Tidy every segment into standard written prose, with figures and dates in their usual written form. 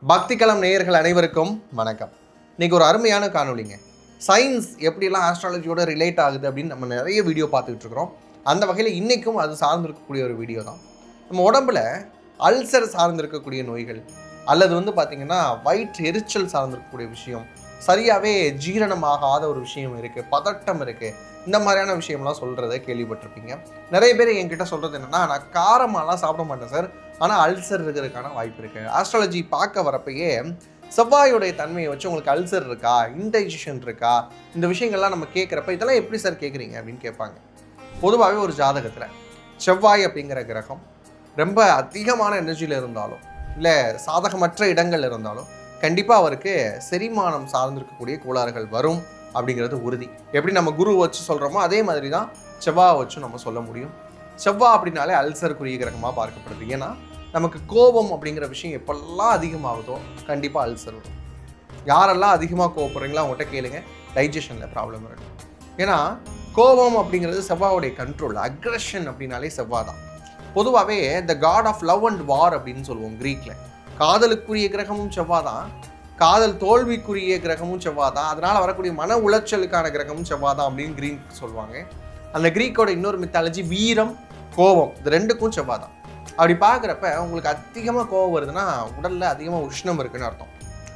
பக்திகளம் நேயர்கள் அனைவருக்கும் வணக்கம். இன்னைக்கு ஒரு அருமையான காணொலிங்க. சயின்ஸ் எப்படிலாம் ஆஸ்ட்ராலஜியோட ரிலேட் ஆகுது அப்படின்னு நம்ம நிறைய வீடியோ பார்த்துக்கிட்டு இருக்கிறோம். அந்த வகையில் இன்றைக்கும் அது சார்ந்திருக்கக்கூடிய ஒரு வீடியோ தான். நம்ம உடம்புல அல்சர் சார்ந்திருக்கக்கூடிய நோய்கள் அல்லது பார்த்திங்கன்னா வயிற்று எரிச்சல் சார்ந்திருக்கக்கூடிய விஷயம், சரியாகவே ஜீரணமாகாத ஒரு விஷயம் இருக்குது, பதட்டம் இருக்குது, இந்த மாதிரியான விஷயம்லாம் சொல்கிறத கேள்விப்பட்டிருப்பீங்க. நிறைய பேர் என்கிட்ட சொல்கிறது என்னென்னா, நான் காரமாலாம் சாப்பிட மாட்டேன் சார், ஆனால் அல்சர் இருக்கிறதுக்கான வாய்ப்பு இருக்குது. ஆஸ்ட்ராலஜி பார்க்க வரப்பையே செவ்வாயுடைய தன்மையை வச்சு உங்களுக்கு அல்சர் இருக்கா, இன்டைஜஷன் இருக்கா, இந்த விஷயங்கள்லாம் நம்ம கேட்குறப்ப இதெல்லாம் எப்படி சார் கேட்குறீங்க அப்படின்னு கேட்பாங்க. பொதுவாகவே ஒரு ஜாதகத்தில் செவ்வாய் அப்படிங்கிற கிரகம் ரொம்ப அதிகமான எனர்ஜியில் இருந்தாலும் இல்லை சாதகமற்ற இடங்கள் இருந்தாலும் கண்டிப்பாக அவருக்கு செரிமானம் சார்ந்திருக்கக்கூடிய கோளாறுகள் வரும் அப்படிங்கிறது உறுதி. எப்படி நம்ம குரு வச்சு சொல்கிறோமோ அதே மாதிரி தான் செவ்வாயை வச்சு நம்ம சொல்ல முடியும். செவ்வாய் அப்படின்னாலே அல்சருக்குரிய கிரகமாக பார்க்கப்படுது. ஏன்னா நமக்கு கோபம் அப்படிங்கிற விஷயம் எப்பெல்லாம் அதிகமாகுதோ கண்டிப்பாக அல்சர் வரும். யாரெல்லாம் அதிகமாக கோவப்படுறீங்களோ அவங்ககிட்ட கேளுங்க, டைஜஷனில் ப்ராப்ளம் இருக்கும். ஏன்னா கோபம் அப்படிங்கிறது செவ்வாயுடைய கண்ட்ரோல். அக்ரெஷன் அப்படின்னாலே செவ்வாய் தான். பொதுவாகவே the god of love and war அப்படின்னு சொல்லுவோம் கிரீக்கில். காதலுக்குரிய கிரகமும் செவ்வாய் தான், காதல் தோல்விக்குரிய கிரகமும் செவ்வாய் தான், அதனால் வரக்கூடிய மன உளைச்சலுக்கான கிரகமும் செவ்வாய் தான் அப்படின்னு கிரீக் சொல்லுவாங்க. அந்த கிரீக்கோட இன்னொரு மித்தாலஜி வீரம், கோபம், இது ரெண்டுக்கும் செவ்வாய் தான். அப்படி பார்க்குறப்ப உங்களுக்கு அதிகமாக கோபம் வருதுன்னா உடலில் அதிகமாக உஷ்ணம் இருக்குன்னு அர்த்தம்,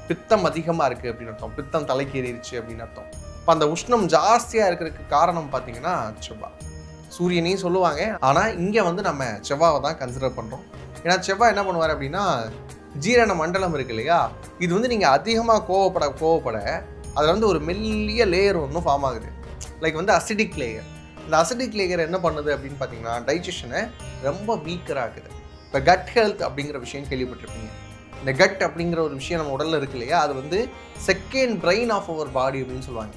பித்தம் அதிகமாக இருக்குது அப்படின்னு அர்த்தம், பித்தம் தலைக்கேறிடுச்சு அப்படின்னு அர்த்தம். இப்போ அந்த உஷ்ணம் ஜாஸ்தியாக இருக்கிறதுக்கு காரணம் பார்த்தீங்கன்னா செவ்வாய். சூரியனையும் சொல்லுவாங்க, ஆனால் இங்கே நம்ம செவ்வாவை தான் கன்சிடர் பண்ணுறோம். ஏன்னா செவ்வாய் என்ன பண்ணுவார் அப்படின்னா, ஜீரண மண்டலம் இருக்கு இல்லையா, இது நீங்கள் அதிகமாக கோவப்பட அதில் ஒரு மெல்லிய லேயர் ஒன்றும் ஃபார்ம் ஆகுது. Like acidic layer. இந்த அசிடிக் லேயர் என்ன பண்ணுது அப்படின்னு பார்த்தீங்கன்னா டைஜஷனை ரொம்ப வீக்கராக ஆகுது. இப்போ கட் ஹெல்த் அப்படிங்கிற விஷயம் கேள்விப்பட்டிருப்பீங்க. இந்த கட் அப்படிங்கிற ஒரு விஷயம் நம்ம உடலில் இருக்கு இல்லையா, அது செகண்ட் பிரெயின் ஆஃப் அவர் பாடி அப்படின்னு சொல்லுவாங்க.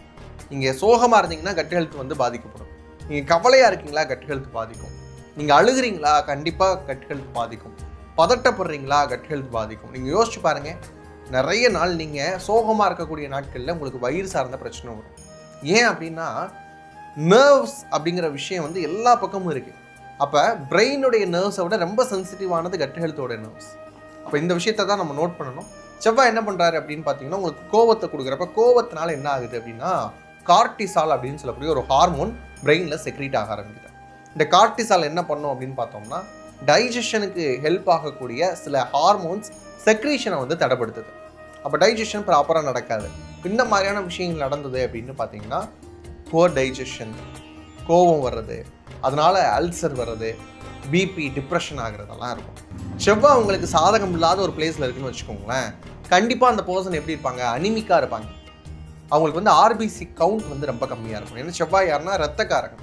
நீங்கள் சோகமாக இருந்தீங்கன்னா கட் ஹெல்த் பாதிக்கப்படும். நீங்கள் கவலையாக இருக்கீங்களா, கட் ஹெல்த் பாதிக்கும். நீங்கள் அழுகிறீங்களா, கண்டிப்பாக கட் ஹெல்த் பாதிக்கும். பதட்டப்படுறீங்களா, கட் ஹெல்த் பாதிக்கும். நீங்கள் யோசிச்சு பாருங்கள், நிறைய நாள் நீங்கள் சோகமாக இருக்கக்கூடிய நாட்களில் உங்களுக்கு வயிறு சார்ந்த பிரச்சனை வரும். ஏன் அப்படின்னா நர்வ்ஸ் அப்படிங்கிற விஷயம் எல்லா பக்கமும் இருக்குது. அப்போ பிரெயினுடைய நர்வ்ஸை விட ரொம்ப சென்சிட்டிவானது கட் ஹெல்த்தோட நர்வ்ஸ். அப்போ இந்த விஷயத்தை தான் நம்ம நோட் பண்ணணும். செவ்வாய் என்ன பண்ணுறாரு அப்படின்னு பார்த்தீங்கன்னா, உங்களுக்கு கோவத்தை கொடுக்குறப்ப கோவத்தினால என்ன ஆகுது அப்படின்னா கார்டிசால் அப்படின்னு சொல்லக்கூடிய ஒரு ஹார்மோன் பிரெயினில் செக்ரீட் ஆக ஆரம்பிக்குது. இந்த கார்டிசால் என்ன பண்ணும் அப்படின்னு பார்த்தோம்னா டைஜஷனுக்கு ஹெல்ப் ஆகக்கூடிய சில ஹார்மோன்ஸ் செக்ரீஷனை தடைப்படுத்துது. அப்போ டைஜஷன் ப்ராப்பராக நடக்காது. இந்த மாதிரியான விஷயங்கள் நடந்தது அப்படின்னு பார்த்தீங்கன்னா புவர் டைஜஷன், கோபம் வர்றது, அதனால் அல்சர் வர்றது, பிபி, டிப்ரெஷன் ஆகிறதெல்லாம் இருக்கும். செவ்வாய் உங்களுக்கு சாதகம் இல்லாத ஒரு பிளேஸில் இருக்குன்னு வச்சுக்கோங்களேன், கண்டிப்பாக அந்த பர்சன் எப்படி இருப்பாங்க, அனிமிக்காக இருப்பாங்க. அவங்களுக்கு ஆர்பிசி கவுண்ட் ரொம்ப கம்மியாக இருக்கும். ஏன்னா செவ்வாய் யாருன்னா ரத்தக்காரங்க.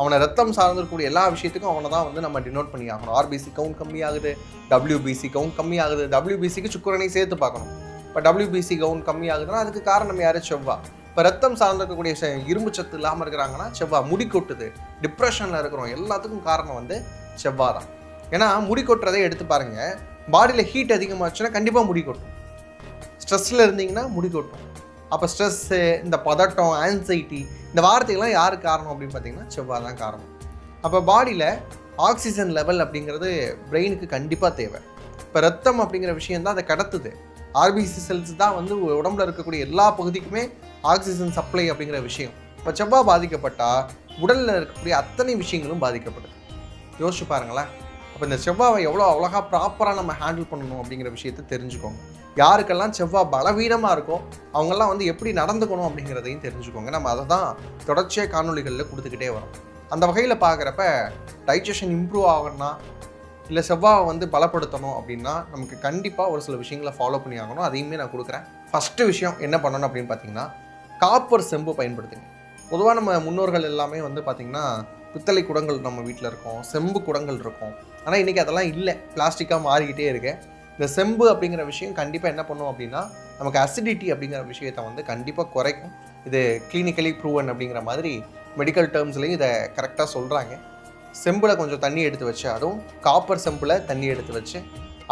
அவனை ரத்தம் சார்ந்திருக்கக்கூடிய எல்லா விஷயத்துக்கும் அவனை தான் நம்ம டினோட் பண்ணி ஆகணும். ஆர்பிசி கவுண்ட் கம்மியாகுது, டபிள்யூபிசி கவுண்ட் கம்மியாகுது. டபிள்யூபிசிக்கு சுக்கரனை சேர்த்து பார்க்கணும். இப்போ டபிள்யூபிசி கவுண்ட் கம்மியாகுதுன்னா அதுக்கு காரணம் யார், செவ்வாய். இப்போ ரத்தம் சார்ந்திருக்கக்கூடிய இரும்பு சத்து இல்லாமல் இருக்கிறாங்கன்னா செவ்வாய். முடி கொட்டுது, டிப்ரெஷனில் இருக்கிறோம், எல்லாத்துக்கும் காரணம் செவ்வாய் தான். ஏன்னா முடி கொட்டுறதே எடுத்து பாருங்கள், பாடியில் ஹீட் அதிகமாச்சுன்னா கண்டிப்பாக முடி கொட்டும். ஸ்ட்ரெஸ்ஸில் இருந்தீங்கன்னா முடி கொட்டும். அப்போ ஸ்ட்ரெஸ்ஸு, இந்த பதட்டம், ஆன்சைட்டி, இந்த வார்த்தைகள்லாம் யாருக்கு காரணம் அப்படின்னு பார்த்தீங்கன்னா செவ்வாய் தான் காரணம். அப்போ பாடியில் ஆக்சிஜன் லெவல் அப்படிங்கிறது பிரெயினுக்கு கண்டிப்பாக தேவை. இப்போ ரத்தம் அப்படிங்கிற விஷயம் தான் அதை கடத்துது. ஆர்பிசி செல்ஸ் தான் உடம்புல இருக்கக்கூடிய எல்லா பகுதிக்குமே ஆக்சிஜன் சப்ளை அப்படிங்கிற விஷயம். இப்போ செவ்வாய் பாதிக்கப்பட்டால் உடலில் இருக்கக்கூடிய அத்தனை விஷயங்களும் பாதிக்கப்படுது. யோசிச்சு பாருங்களேன். அப்போ இந்த செவ்வாவை எவ்வளோ அழகாக ப்ராப்பராக நம்ம ஹேண்டில் பண்ணணும் அப்படிங்கிற விஷயத்தை தெரிஞ்சுக்கோங்க. யாருக்கெல்லாம் செவ்வாய் பலவீனமாக இருக்கோ அவங்கெல்லாம் எப்படி நடந்துக்கணும் அப்படிங்கிறதையும் தெரிஞ்சுக்கோங்க. நம்ம அதை தான் தொடர்ச்சியாக காணொலிகளில் கொடுத்துக்கிட்டே வரோம். அந்த வகையில் பார்க்குறப்ப டைஜஷன் இம்ப்ரூவ் ஆகணும்னா இல்லை செவ்வாயை பலப்படுத்தணும் அப்படின்னா நமக்கு கண்டிப்பாக ஒரு சில விஷயங்களை ஃபாலோ பண்ணி ஆகணும். அதையுமே நான் கொடுக்குறேன். ஃபஸ்ட்டு விஷயம் என்ன பண்ணணும் அப்படின்னு பார்த்தீங்கன்னா, காப்பர் செம்பு பயன்படுத்துங்க. பொதுவாக நம்ம முன்னோர்கள் எல்லாமே பார்த்திங்கன்னா பித்தளை குடங்கள் நம்ம வீட்டில் இருக்கும், செம்பு குடங்கள் இருக்கும். ஆனால் இன்றைக்கி அதெல்லாம் இல்லை, பிளாஸ்டிக்காக மாறிக்கிட்டே இருக்கு. இந்த செம்பு அப்படிங்கிற விஷயம் கண்டிப்பாக என்ன பண்ணும் அப்படின்னா நமக்கு அசிடிட்டி அப்படிங்கிற விஷயத்தை கண்டிப்பாக குறைக்கும். இது கிளினிக்கலி ப்ரூவன் அப்படிங்கிற மாதிரி மெடிக்கல் டேர்ம்ஸ்லேயும் இதை கரெக்டாக சொல்கிறாங்க. செம்பில் கொஞ்சம் தண்ணி எடுத்து வச்சு, அதுவும் காப்பர் செம்பில் தண்ணி எடுத்து வச்சு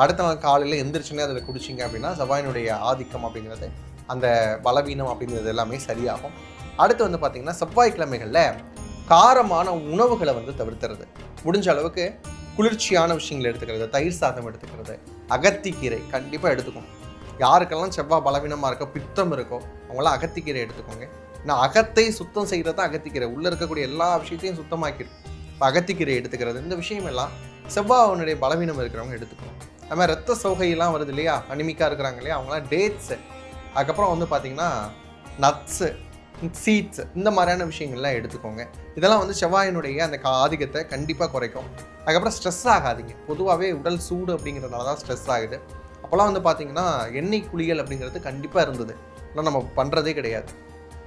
அடுத்த நாள் காலையில் எந்திரிச்சுன்னே அதில் குடிச்சிங்க அப்படின்னா செவ்வாயினுடைய ஆதிக்கம் அப்படிங்கிறது, அந்த பலவீனம் அப்படிங்கிறது எல்லாமே சரியாகும். அடுத்து பார்த்திங்கன்னா செவ்வாய்க்கிழமைகளில் காரமான உணவுகளை தவிர்த்துறது. முடிஞ்ச அளவுக்கு குளிர்ச்சியான விஷயங்கள் எடுத்துக்கிறது, தயிர் சாதம் எடுத்துக்கிறது, அகத்திக்கீரை கண்டிப்பாக எடுத்துக்கணும். யாருக்கெல்லாம் செவ்வாய் பலவீனமாக இருக்கோ, பித்தம் இருக்கோ, அவங்களாம் அகத்திக்கீரை எடுத்துக்கோங்க. ஏன்னா அகத்தை சுத்தம் செய்கிறது தான் அகத்திக்கீரை. உள்ளே இருக்கக்கூடிய எல்லா விஷயத்தையும் சுத்தமாக்கிடும். இப்போ அகத்திக்கீரை எடுத்துக்கிறது, இந்த விஷயம் எல்லாம் செவ்வாயினுடைய பலவீனம் இருக்கிறவங்க எடுத்துக்கணும். அது மாதிரி ரத்த சோகையெல்லாம் வருது இல்லையா, அனிமிக்காக இருக்கிறாங்க இல்லையா, அவங்களாம் டேட்ஸு, அதுக்கப்புறம் வந்து பார்த்திங்கன்னா நட்ஸு, சீட்ஸு, இந்த மாதிரியான விஷயங்கள்லாம் எடுத்துக்கோங்க. இதெல்லாம் வந்து செவ்வாயினுடைய அந்த ஆதிக்கத்தை கண்டிப்பாக குறைக்கும். அதுக்கப்புறம் ஸ்ட்ரெஸ் ஆகாதீங்க. பொதுவாகவே உடல் சூடு அப்படிங்கிறதுனால தான் ஸ்ட்ரெஸ் ஆகுது. அப்போல்லாம் வந்து பார்த்திங்கன்னா எண்ணெய் குளியல் அப்படிங்கிறது கண்டிப்பாக இருந்தது. ஆனால் நம்ம பண்ணுறதே கிடையாது.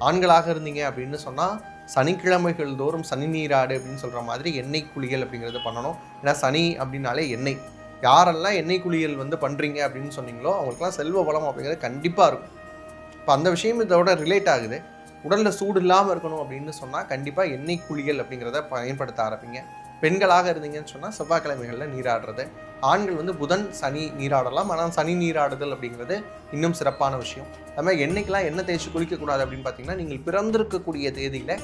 ஆண்களாக இருந்தீங்க அப்படின்னு சொன்னால் சனிக்கிழமைகள் தோறும் சனி நீராடு அப்படின்னு சொல்கிற மாதிரி எண்ணெய் குளியல் அப்படிங்கிறது பண்ணணும். ஏன்னா சனி அப்படின்னாலே எண்ணெய். யாரெல்லாம் எண்ணெய் குளியல் வந்து பண்ணுறீங்க அப்படின்னு சொன்னீங்களோ அவங்களுக்குலாம் செல்வ வளம் அப்படிங்கிறது கண்டிப்பாக இருக்கும். இப்போ அந்த விஷயம் இதோட ரிலேட் ஆகுது. உடலில் சூடு இல்லாமல் இருக்கணும் அப்படின்னு சொன்னால் கண்டிப்பாக எண்ணெய் குளியல் அப்படிங்கிறத பயன்படுத்த ஆரம்பிங்க. பெண்களாக இருந்தீங்கன்னு சொன்னால் செவ்வாய்க்கிழமைகளில் நீராடுறது. ஆண்கள் வந்து புதன் சனி நீராடலாம். ஆனால் சனி நீராடுதல் அப்படிங்கிறது இன்னும் சிறப்பான விஷயம். அது மாதிரி எண்ணெய்க்கெலாம் எண்ணெய் தேய்ச்சி குளிக்கக்கூடாது அப்படின்னு பார்த்தீங்கன்னா, நீங்கள் பிறந்திருக்கக்கூடிய தேதியில்,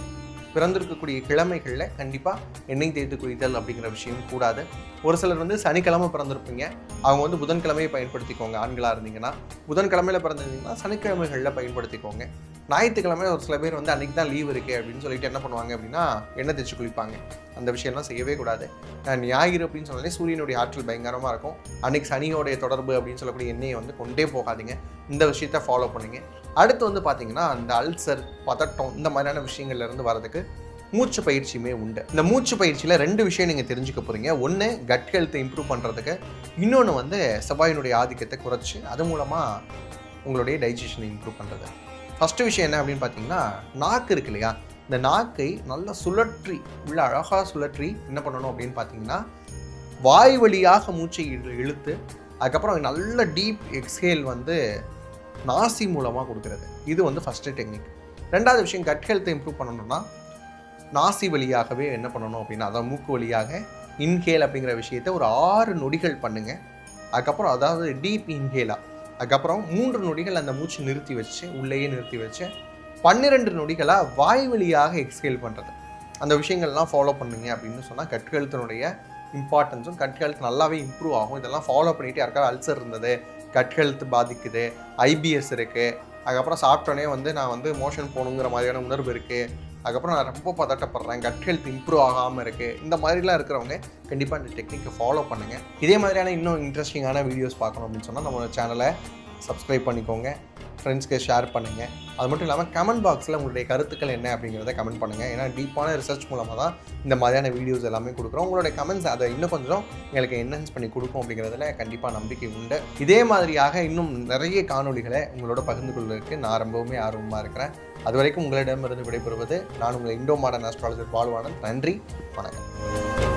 பிறந்திருக்கக்கூடிய கிழமைகளில் கண்டிப்பாக எண்ணெய் தேய்த்து குளித்தல் அப்படிங்கிற விஷயம் கூடாது. ஒரு சிலர் வந்து சனிக்கிழமை பிறந்திருப்பீங்க, அவங்க வந்து புதன்கிழமையை பயன்படுத்திக்கோங்க. ஆண்களாக இருந்தீங்கன்னா புதன்கிழமையில் பிறந்திருந்தீங்கன்னா சனிக்கிழமைகளில் பயன்படுத்திக்கோங்க. ஞாயிற்றுக்கிழமை ஒரு சில பேர் வந்து அன்றைக்கி தான் லீவ் இருக்குது அப்படின்னு சொல்லிட்டு என்ன பண்ணுவாங்க அப்படின்னா எண்ணெய் தேய்ச்சி குளிப்பாங்க. அந்த விஷயம்லாம் செய்யவே கூடாது. ஞாயிறு அப்படின்னு சொன்னாலே சூரியனுடைய ஆற்றல் பயங்கரமாக இருக்கும். அன்றைக்கி சனியோடைய தொடர்பு அப்படின்னு சொல்லக்கூடிய எண்ணெயை வந்து கொண்டே போகாதீங்க. இந்த விஷயத்த ஃபாலோ பண்ணுங்க. அடுத்து வந்து பார்த்திங்கன்னா அந்த அல்சர், பதட்டம், இந்த மாதிரியான விஷயங்கள்லேருந்து வரதுக்கு மூச்சு பயிற்சியுமே உண்டு. இந்த மூச்சு பயிற்சியில் 2 விஷயம் நீங்கள் தெரிஞ்சுக்க போகிறீங்க. ஒன்று கட் ஹெல்த்தை இம்ப்ரூவ் பண்ணுறதுக்கு, இன்னொன்று வந்து செவ்வாயினுடைய ஆதிக்கத்தை குறைச்சி அது மூலமாக உங்களுடைய டைஜஷனை இம்ப்ரூவ் பண்ணுறது. ஃபஸ்ட்டு விஷயம் என்ன அப்படின்னு பார்த்தீங்கன்னா, நாக்கு இருக்கு இல்லையா, இந்த நாக்கை நல்லா சுழற்றி, உள்ள அழகாக சுழற்றி என்ன பண்ணணும் அப்படின்னு பார்த்தீங்கன்னா, வாய் வழியாக மூச்சை இழுத்து அதுக்கப்புறம் நல்ல டீப் எக்ஸ்ஹேல் வந்து நாசி மூலமாக கொடுக்குறது. இது வந்து ஃபஸ்ட்டு டெக்னிக். ரெண்டாவது விஷயம், கட் ஹெல்த்தை இம்ப்ரூவ் பண்ணணும்னா நாசி வழியாகவே என்ன பண்ணணும் அப்படின்னா, அதாவது மூக்கு வழியாக இன்ஹேல் அப்படிங்கிற விஷயத்தை ஒரு 6 நொடிகள் பண்ணுங்கள். அதுக்கப்புறம் அதாவது டீப் இன்ஹேலாக, அதுக்கப்புறம் 3 நொடிகள் அந்த மூச்சு நிறுத்தி வச்சு, உள்ளேயே நிறுத்தி வச்சு 12 நொடிகளாக வாய் வழியாக எக்ஸ்ஹேல் பண்ணுறது. அந்த விஷயங்கள்லாம் ஃபாலோ பண்ணுங்க அப்படின்னு சொன்னால் கட் ஹெல்த்தினுடைய இம்பார்ட்டன்ஸும் கட் ஹெல்த் நல்லாவே இம்ப்ரூவ் ஆகும். இதெல்லாம் ஃபாலோ பண்ணிவிட்டு யாருக்காவது அல்சர் இருந்தது, கட் ஹெல்த் பாதிக்குது, ஐபிஎஸ் இருக்குது, அதுக்கப்புறம் சாப்பிட்டோன்னே வந்து நான் வந்து மோஷன் போகணுங்கிற மாதிரியான உணர்வு இருக்குது, அதுக்கப்புறம் நான் ரொம்ப பதட்டப்படுறேன், கட் ஹெல்த் இம்ப்ரூவ் ஆகாமல் இருக்குது, இந்த மாதிரிலாம் இருக்கிறவங்க கண்டிப்பாக இந்த டெக்னிக்கை ஃபாலோ பண்ணுங்கள். இதே மாதிரியான இன்னும் இன்ட்ரெஸ்டிங்கான வீடியோஸ் பார்க்கணும் அப்படின்னு சொன்னால் நம்ம சேனலை சப்ஸ்கிரைப் பண்ணிக்கோங்க, ஃப்ரெண்ட்ஸ்க்கு ஷேர் பண்ணுங்கள். அது மட்டும் இல்லாமல் கமெண்ட் பாக்ஸில் உங்களுடைய கருத்துக்கள் என்ன அப்படிங்கிறத கமெண்ட் பண்ணுங்கள். ஏன்னா டீப்பான ரிசர்ச் மூலமாக தான் இந்த மாதிரியான வீடியோஸ் எல்லாமே கொடுக்குறோம். உங்களுடைய கமெண்ட்ஸ் அதை இன்னும் கொஞ்சம் எங்களுக்கு என்ஹான்ஸ் பண்ணி கொடுக்கும் அப்படிங்கிறதுல கண்டிப்பாக நம்பிக்கை உண்டு. இதே மாதிரியாக இன்னும் நிறைய காணொலிகளை உங்களோட பகிர்ந்து கொள்வதற்கு நான் ரொம்பவுமே ஆர்வமாக இருக்கிறேன். அது வரைக்கும் உங்களிடமிருந்து விடைபெறுவது நான் உங்கள் இண்டோ மாடர்ன் ஆஸ்ட்ராலஜர் பாலுவானன். நன்றி, வணக்கம்.